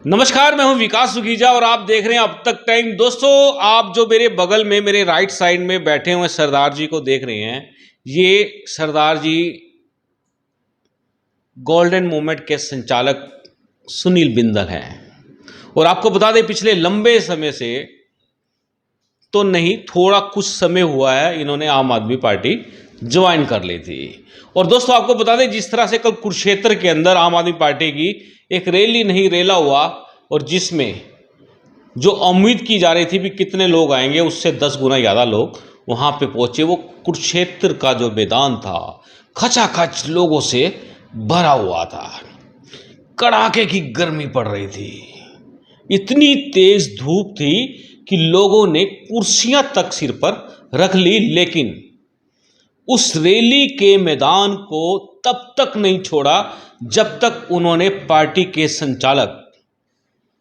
नमस्कार, मैं हूं विकास सुखीजा और आप देख रहे हैं अब तक टाइम। दोस्तों, आप जो मेरे बगल में मेरे राइट साइड में बैठे हुए सरदार जी को देख रहे हैं, ये सरदार जी गोल्डन मूवमेंट के संचालक सुनील बिंदल हैं। और आपको बता दें, पिछले लंबे समय से तो नहीं, थोड़ा कुछ समय हुआ है इन्होंने आम आदमी पार्टी ज्वाइन कर ली थी। और दोस्तों, आपको बता दें, जिस तरह से कल कुरुक्षेत्र के अंदर आम आदमी पार्टी की एक रैली नहीं रेला हुआ और जिसमें जो उम्मीद की जा रही थी भी कितने लोग आएंगे, उससे 10 गुना ज़्यादा लोग वहाँ पे पहुँचे। वो कुरुक्षेत्र का जो मैदान था खचाखच लोगों से भरा हुआ था। कड़ाके की गर्मी पड़ रही थी, इतनी तेज धूप थी कि लोगों ने कुर्सियां तक सिर पर रख ली, लेकिन उस रैली के मैदान को तब तक नहीं छोड़ा जब तक उन्होंने पार्टी के संचालक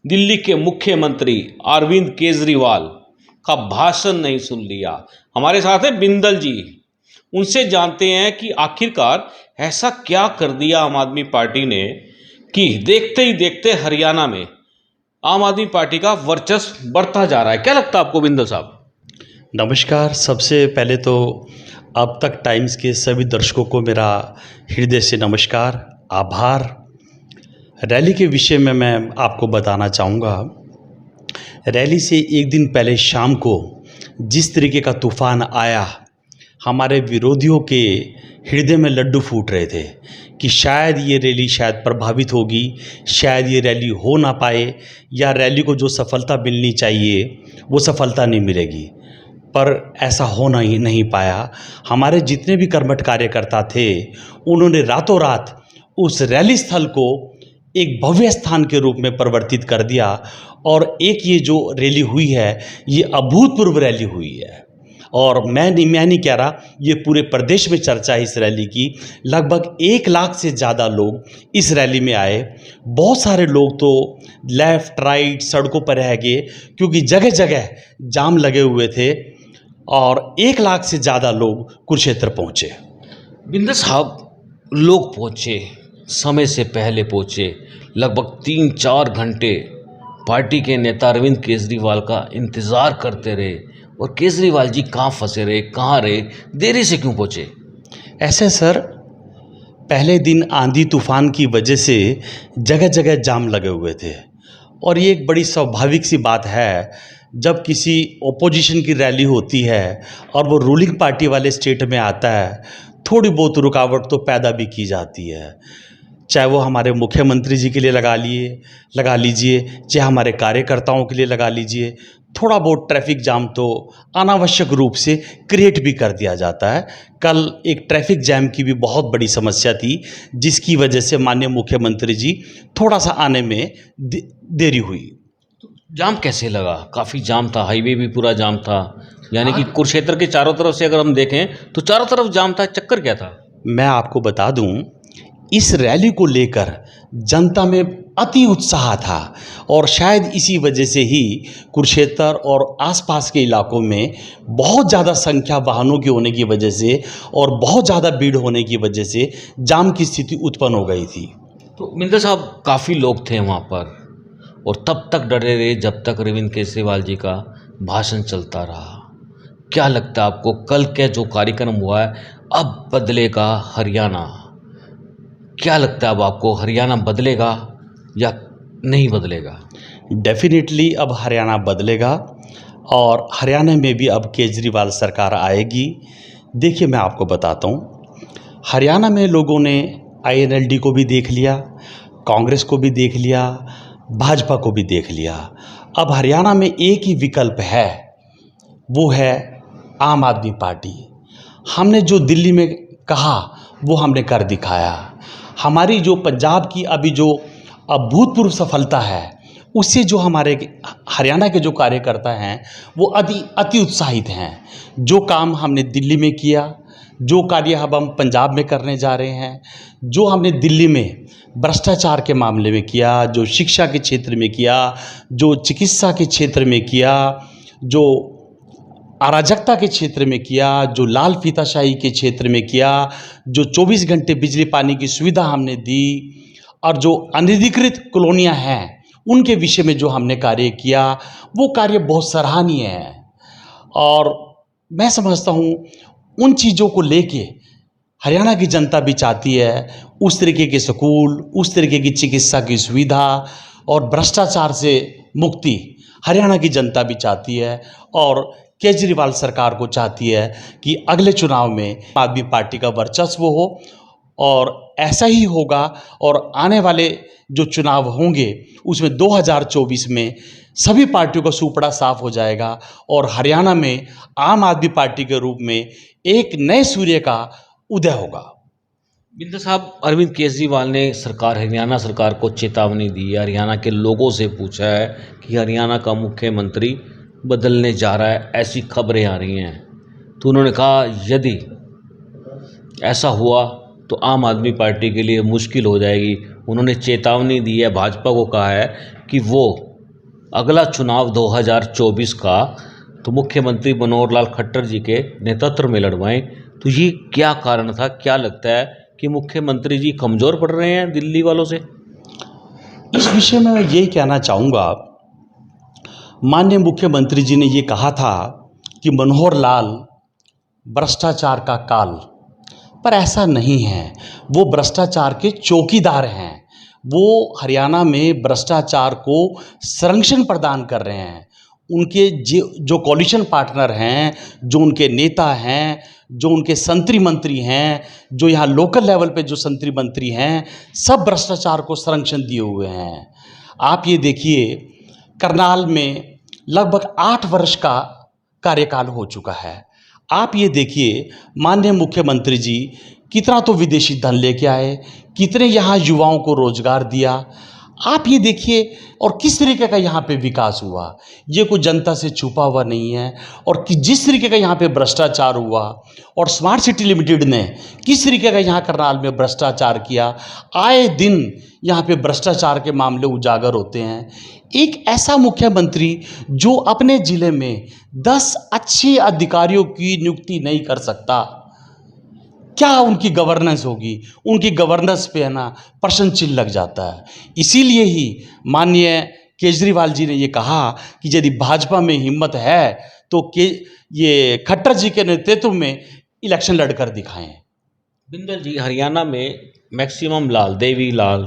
दिल्ली के मुख्यमंत्री अरविंद केजरीवाल का भाषण नहीं सुन लिया। हमारे साथ हैं बिंदल जी, उनसे जानते हैं कि आखिरकार ऐसा क्या कर दिया आम आदमी पार्टी ने कि देखते ही देखते हरियाणा में आम आदमी पार्टी का वर्चस्व बढ़ता जा रहा है। क्या लगता है आपको बिंदल साहब? नमस्कार। सबसे पहले तो अब तक टाइम्स के सभी दर्शकों को मेरा हृदय से नमस्कार, आभार। रैली के विषय में मैं आपको बताना चाहूँगा। रैली से एक दिन पहले शाम को जिस तरीके का तूफ़ान आया, हमारे विरोधियों के हृदय में लड्डू फूट रहे थे कि शायद ये रैली शायद प्रभावित होगी, शायद ये रैली हो ना पाए, या रैली को जो सफलता मिलनी चाहिए वो सफलता नहीं मिलेगी। पर ऐसा होना ही नहीं पाया। हमारे जितने भी कर्मठ कार्यकर्ता थे, उन्होंने रातों रात उस रैली स्थल को एक भव्य स्थान के रूप में परिवर्तित कर दिया। और एक ये जो रैली हुई है, ये अभूतपूर्व रैली हुई है। और मैं नहीं कह रहा, ये पूरे प्रदेश में चर्चा है इस रैली की। लगभग 1 लाख से ज़्यादा लोग इस रैली में आए। बहुत सारे लोग तो लेफ़्ट राइट सड़कों पर रह गए, क्योंकि जगह जगह जाम लगे हुए थे और 1 लाख से ज़्यादा लोग कुरुक्षेत्र पहुँचे। बिंदल साहब, लोग पहुँचे, समय से पहले पहुँचे, लगभग 3-4 घंटे पार्टी के नेता अरविंद केजरीवाल का इंतज़ार करते रहे। और केजरीवाल जी कहाँ फंसे रहे, कहाँ रहे, देरी से क्यों पहुँचे? ऐसे सर, पहले दिन आंधी तूफान की वजह से जगह जगह जाम लगे हुए थे। और ये एक बड़ी स्वाभाविक सी बात है, जब किसी ओपोजिशन की रैली होती है और वो रूलिंग पार्टी वाले स्टेट में आता है, थोड़ी बहुत रुकावट तो पैदा भी की जाती है। चाहे वो हमारे मुख्यमंत्री जी के लिए लगा लीजिए, चाहे हमारे कार्यकर्ताओं के लिए लगा लीजिए, थोड़ा बहुत ट्रैफिक जाम तो अनावश्यक रूप से क्रिएट भी कर दिया जाता है। कल एक ट्रैफिक जैम की भी बहुत बड़ी समस्या थी, जिसकी वजह से माननीय मुख्यमंत्री जी थोड़ा सा आने में देरी हुई। जाम कैसे लगा? काफ़ी जाम था, हाईवे भी पूरा जाम था, यानी कि कुरुक्षेत्र के चारों तरफ से अगर हम देखें तो चारों तरफ जाम था। चक्कर क्या था? मैं आपको बता दूं, इस रैली को लेकर जनता में अति उत्साह था और शायद इसी वजह से ही कुरुक्षेत्र और आसपास के इलाकों में बहुत ज़्यादा संख्या वाहनों की होने की वजह से और बहुत ज़्यादा भीड़ होने की वजह से जाम की स्थिति उत्पन्न हो गई थी। तो बिंदल साहब, काफ़ी लोग थे वहाँ पर और तब तक डरे रहे जब तक अरविंद केजरीवाल जी का भाषण चलता रहा। क्या लगता है आपको, कल का जो कार्यक्रम हुआ है, अब बदलेगा हरियाणा? क्या लगता है अब आपको, हरियाणा बदलेगा या नहीं बदलेगा? डेफिनेटली अब हरियाणा बदलेगा और हरियाणा में भी अब केजरीवाल सरकार आएगी। देखिए, मैं आपको बताता हूँ, हरियाणा में लोगों ने INLD को भी देख लिया, कांग्रेस को भी देख लिया, भाजपा को भी देख लिया। अब हरियाणा में एक ही विकल्प है, वो है आम आदमी पार्टी। हमने जो दिल्ली में कहा वो हमने कर दिखाया। हमारी जो पंजाब की अभी जो अभूतपूर्व सफलता है, उससे जो हमारे हरियाणा के जो कार्यकर्ता हैं वो अति उत्साहित हैं। जो काम हमने दिल्ली में किया, जो कार्य अब हम पंजाब में करने जा रहे हैं, जो हमने दिल्ली में भ्रष्टाचार के मामले में किया, जो शिक्षा के क्षेत्र में किया, जो चिकित्सा के क्षेत्र में किया, जो अराजकता के क्षेत्र में किया, जो लाल फीताशाही के क्षेत्र में किया, जो 24 घंटे बिजली पानी की सुविधा हमने दी, और जो अनधिकृत कॉलोनियाँ हैं उनके विषय में जो हमने कार्य किया वो कार्य बहुत सराहनीय है। और मैं समझता हूँ उन चीज़ों को लेके हरियाणा की जनता भी चाहती है, उस तरीके के स्कूल, उस तरीके की चिकित्सा की सुविधा और भ्रष्टाचार से मुक्ति हरियाणा की जनता भी चाहती है। और केजरीवाल सरकार को चाहती है कि अगले चुनाव में आम आदमी पार्टी का वर्चस्व हो, और ऐसा ही होगा। और आने वाले जो चुनाव होंगे उसमें 2024 में सभी पार्टियों का सुपड़ा साफ हो जाएगा और हरियाणा में आम आदमी पार्टी के रूप में एक नए सूर्य का उदय होगा। बिंदल साहब, अरविंद केजरीवाल ने हरियाणा सरकार को चेतावनी दी है, हरियाणा के लोगों से पूछा है कि हरियाणा का मुख्यमंत्री बदलने जा रहा है, ऐसी खबरें आ रही हैं। तो उन्होंने कहा यदि ऐसा हुआ तो आम आदमी पार्टी के लिए मुश्किल हो जाएगी। उन्होंने चेतावनी दी है, भाजपा को कहा है कि वो अगला चुनाव 2024 का तो मुख्यमंत्री मनोहर लाल खट्टर जी के नेतृत्व में लड़वाएं। तो ये क्या कारण था? क्या लगता है कि मुख्यमंत्री जी कमज़ोर पड़ रहे हैं दिल्ली वालों से? इस विषय में मैं यही कहना चाहूँगा, माननीय मुख्यमंत्री जी ने ये कहा था कि मनोहर लाल भ्रष्टाचार का काल, पर ऐसा नहीं है। वो भ्रष्टाचार के चौकीदार हैं। वो हरियाणा में भ्रष्टाचार को संरक्षण प्रदान कर रहे हैं। उनके जो कोalition पार्टनर हैं, जो उनके नेता हैं, जो उनके संतरी मंत्री हैं, जो यहाँ लोकल लेवल पे जो संतरी मंत्री हैं, सब भ्रष्टाचार को संरक्षण दिए हुए हैं। आप ये देखिए, करनाल में लगभग 8 वर्ष का कार्यकाल हो चुका है। आप ये देखिए, माननीय मुख्यमंत्री जी कितना तो विदेशी धन लेके आए, कितने यहाँ युवाओं को रोजगार दिया। आप ये देखिए, और किस तरीके का यहाँ पे विकास हुआ, ये कोई जनता से छुपा हुआ नहीं है। और कि जिस तरीके का यहाँ पे भ्रष्टाचार हुआ, और स्मार्ट सिटी लिमिटेड ने किस तरीके का यहाँ करनाल में भ्रष्टाचार किया, आए दिन यहाँ पे भ्रष्टाचार के मामले उजागर होते हैं। एक ऐसा मुख्यमंत्री जो अपने ज़िले में 10 अच्छे अधिकारियों की नियुक्ति नहीं कर सकता, क्या उनकी गवर्नेंस होगी? उनकी गवर्नेंस पे है ना प्रश्न चिन्ह लग जाता है। इसीलिए ही माननीय केजरीवाल जी ने ये कहा कि यदि भाजपा में हिम्मत है तो ये खट्टर जी के नेतृत्व में इलेक्शन लड़कर दिखाएं। बिंदल जी, हरियाणा में मैक्सिमम लाल, देवी लाल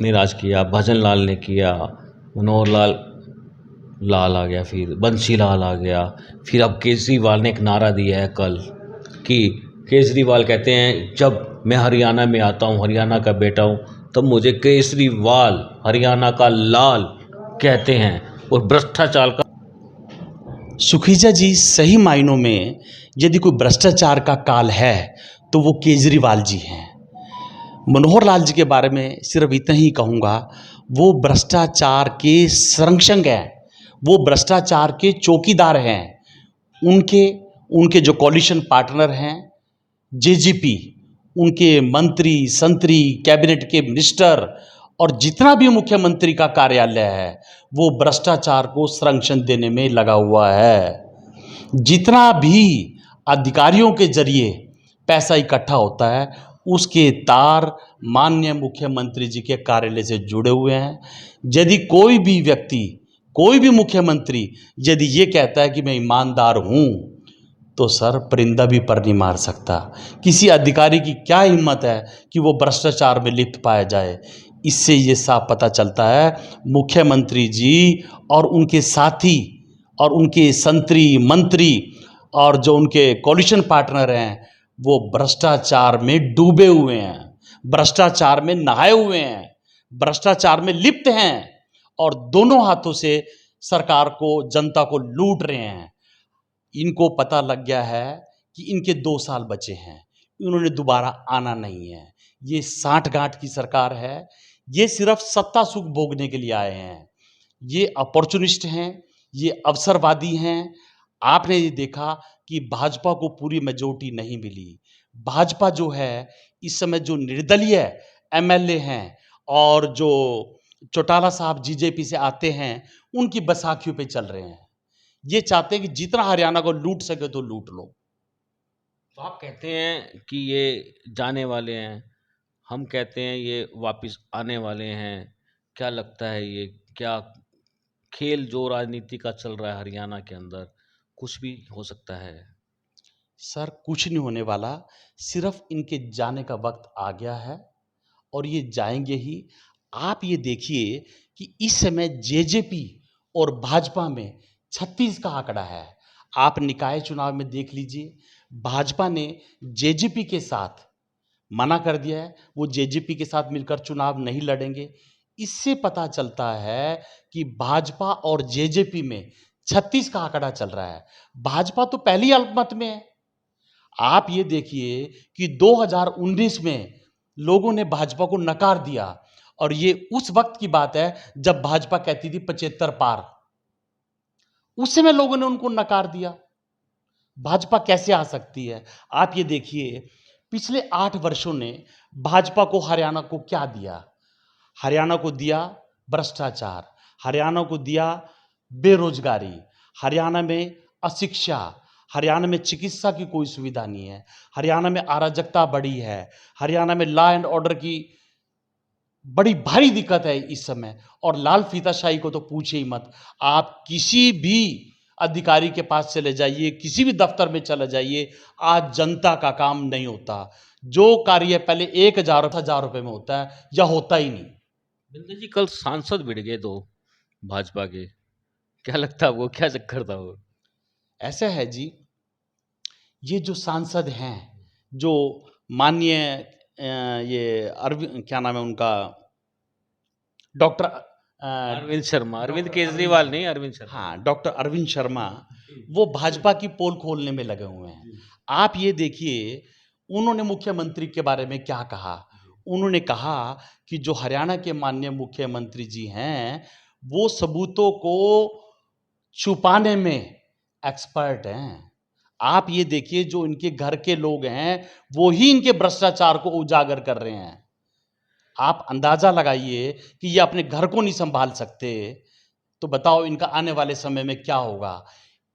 ने राज किया, भजन लाल ने किया, मनोहर लाल लाल आ गया, फिर बंसी लाल आ गया, फिर अब केजरीवाल ने एक नारा दिया है कल कि केजरीवाल कहते हैं जब मैं हरियाणा में आता हूँ, हरियाणा का बेटा हूँ, तब मुझे केजरीवाल हरियाणा का लाल कहते हैं। और भ्रष्टाचार का सुखीजा जी, सही मायनों में यदि कोई भ्रष्टाचार का काल है तो वो केजरीवाल जी हैं। मनोहर लाल जी के बारे में सिर्फ इतना ही कहूँगा, वो भ्रष्टाचार के संरक्षक हैं, वो भ्रष्टाचार के चौकीदार हैं। उनके जो कोalition पार्टनर हैं, जेजीपी, उनके मंत्री संतरी, कैबिनेट के मिनिस्टर और जितना भी मुख्यमंत्री का कार्यालय है, वो भ्रष्टाचार को संरक्षण देने में लगा हुआ है। जितना भी अधिकारियों के जरिए पैसा इकट्ठा होता है, उसके तार माननीय मुख्यमंत्री जी के कार्यालय से जुड़े हुए हैं। यदि कोई भी व्यक्ति, कोई भी मुख्यमंत्री यदि ये कहता है कि मैं ईमानदार हूँ, तो सर परिंदा भी पर नहीं मार सकता। किसी अधिकारी की क्या हिम्मत है कि वो भ्रष्टाचार में लिप्त पाया जाए। इससे ये साफ पता चलता है मुख्यमंत्री जी और उनके साथी और उनके संतरी मंत्री और जो उनके कोalition पार्टनर हैं, वो भ्रष्टाचार में डूबे हुए हैं, भ्रष्टाचार में नहाए हुए हैं, भ्रष्टाचार में लिप्त हैं और दोनों हाथों से सरकार को, जनता को लूट रहे हैं। इनको पता लग गया है कि इनके 2 साल बचे हैं, इन्होंने दोबारा आना नहीं है। ये साठगांठ की सरकार है, ये सिर्फ सत्ता सुख भोगने के लिए आए हैं। ये अपॉर्चुनिस्ट हैं, ये अवसरवादी हैं। आपने ये देखा कि भाजपा को पूरी मेजॉरिटी नहीं मिली। भाजपा जो है इस समय जो निर्दलीय एमएलए हैं और जो चौटाला साहब जीजेपी से आते हैं, उनकी बैसाखियों पे चल रहे हैं। ये चाहते हैं कि जितना हरियाणा को लूट सके तो लूट लो। तो आप कहते हैं कि ये जाने वाले हैं, हम कहते हैं ये वापस आने वाले हैं। क्या लगता है ये क्या खेल जो राजनीति का चल रहा है हरियाणा के अंदर, कुछ भी हो सकता है? सर कुछ नहीं होने वाला, सिर्फ इनके जाने का वक्त आ गया है और ये जाएंगे ही। आप ये देखिए कि इस समय जेजेपी और भाजपा में 36 का आंकड़ा है। आप निकाय चुनाव में देख लीजिए, भाजपा ने जेजेपी के साथ मना कर दिया है, वो जेजेपी के साथ मिलकर चुनाव नहीं लड़ेंगे। इससे पता चलता है कि भाजपा और जेजेपी में 36 का आंकड़ा चल रहा है। भाजपा तो पहली अल्पमत में है। आप ये देखिए कि 2019 में लोगों ने भाजपा को नकार दिया और ये उस वक्त की बात है जब भाजपा कहती थी 75 पार। उस समय लोगों ने उनको नकार दिया। भाजपा कैसे आ सकती है? आप ये देखिए, पिछले 8 वर्षों ने भाजपा को हरियाणा को क्या दिया? हरियाणा को दिया भ्रष्टाचार, हरियाणा को दिया बेरोजगारी, हरियाणा में अशिक्षा, हरियाणा में चिकित्सा की कोई सुविधा नहीं है, हरियाणा में अराजकता बढ़ी है, हरियाणा में लॉ एंड ऑर्डर की बड़ी भारी दिक्कत है इस समय। और लाल फीताशाही को तो पूछे ही मत। आप किसी भी अधिकारी के पास चले जाइए, किसी भी दफ्तर में चले जाइए, आज जनता का काम नहीं होता। जो कार्य पहले 1,000 रुपए में होता है या होता ही नहीं। बिंदल जी, कल सांसद भिड़ गए दो भाजपा के, क्या लगता है वो क्या चक्कर था वो? ऐसा है जी, ये जो सांसद हैं, जो माननीय ये अरविंद, क्या नाम है उनका, डॉक्टर अरविंद शर्मा, अरविंद केजरीवाल नहीं, अरविंद शर्मा। हाँ, डॉक्टर अरविंद शर्मा, वो भाजपा की पोल खोलने में लगे हुए हैं। आप ये देखिए, उन्होंने मुख्यमंत्री के बारे में क्या कहा? उन्होंने कहा कि जो हरियाणा के माननीय मुख्यमंत्री जी हैं, वो सबूतों को छुपाने में एक्सपर्ट हैं। आप ये देखिए, जो इनके घर के लोग हैं, वो ही इनके भ्रष्टाचार को उजागर कर रहे हैं। आप अंदाजा लगाइए कि ये अपने घर को नहीं संभाल सकते, तो बताओ इनका आने वाले समय में क्या होगा?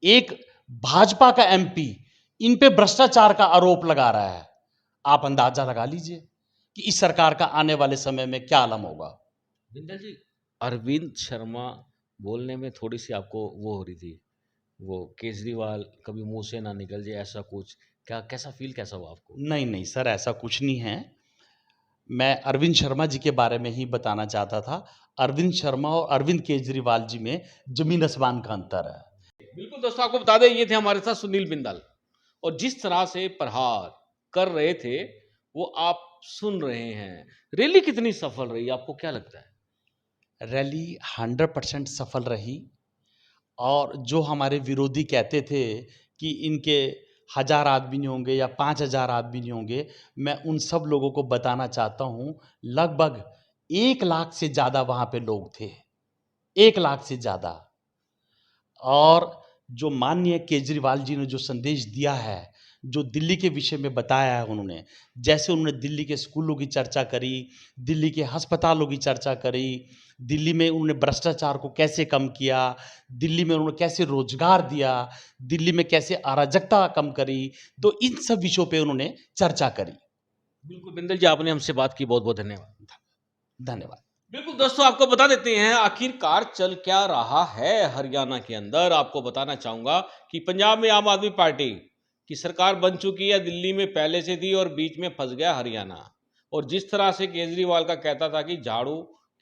एक भाजपा का एमपी इन पे भ्रष्टाचार का आरोप लगा रहा है। आप अंदाजा लगा लीजिए कि इस सरकार का आने वाले समय में क्या आलम होगा। बिंदल जी, अरविंद शर्मा बोलने में थोड़ी सी आपको वो हो रही थी, वो केजरीवाल कभी मुंह से ना निकल जाए ऐसा कुछ, क्या कैसा फील कैसा हुआ आपको? नहीं नहीं सर, ऐसा कुछ नहीं है। मैं अरविंद शर्मा जी के बारे में ही बताना चाहता था। अरविंद शर्मा और अरविंद केजरीवाल जी में जमीन आसमान का अंतर है। बिल्कुल दोस्तों, आपको बता दें ये थे हमारे साथ सुनील बिंदल, और जिस तरह से प्रहार कर रहे थे वो आप सुन रहे हैं। रैली कितनी सफल रही, आपको क्या लगता है? रैली 100% सफल रही। और जो हमारे विरोधी कहते थे कि इनके 1000 आदमी नहीं होंगे या 5000 आदमी नहीं होंगे, मैं उन सब लोगों को बताना चाहता हूँ, लगभग 1 लाख से ज़्यादा वहाँ पे लोग थे, 1 लाख से ज़्यादा। और जो माननीय केजरीवाल जी ने जो संदेश दिया है, जो दिल्ली के विषय में बताया है उन्होंने, जैसे उन्होंने दिल्ली के स्कूलों की चर्चा करी, दिल्ली के अस्पतालों की चर्चा करी, दिल्ली में उन्होंने भ्रष्टाचार को कैसे कम किया, दिल्ली में उन्होंने कैसे रोजगार दिया, दिल्ली में कैसे अराजकता कम करी, तो इन सब विषयों पे उन्होंने चर्चा करी। बिल्कुल बिंदल जी, आपने हमसे बात की, बहुत बहुत धन्यवाद। धन्यवाद। बिल्कुल दोस्तों, आपको बता देते हैं आखिरकार चल क्या रहा है हरियाणा के अंदर। आपको बताना चाहूंगा कि पंजाब में आम आदमी पार्टी की सरकार बन चुकी है, दिल्ली में पहले से थी और बीच में फंस गया हरियाणा। और जिस तरह से केजरीवाल का कहता था कि झाड़ू,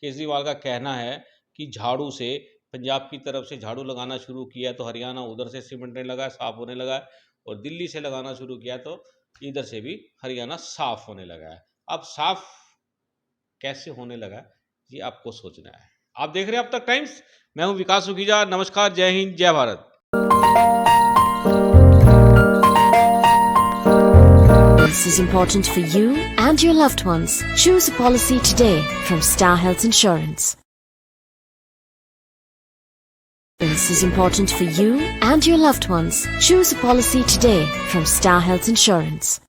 केजरीवाल का कहना है कि झाड़ू से पंजाब की तरफ से झाड़ू लगाना शुरू किया तो हरियाणा उधर से सिमटने लगा, साफ होने लगा, और दिल्ली से लगाना शुरू किया तो इधर से भी हरियाणा साफ होने लगा है। अब साफ कैसे होने लगा ये आपको सोचना है। आप देख रहे हैं अब तक टाइम्स, मैं हूं विकास सुखीजा। नमस्कार, जय हिंद, जय Bharat. This is important for you and your loved ones. Choose a policy today from Star Health Insurance. This is important for you and your loved ones. Choose a policy today from Star Health Insurance.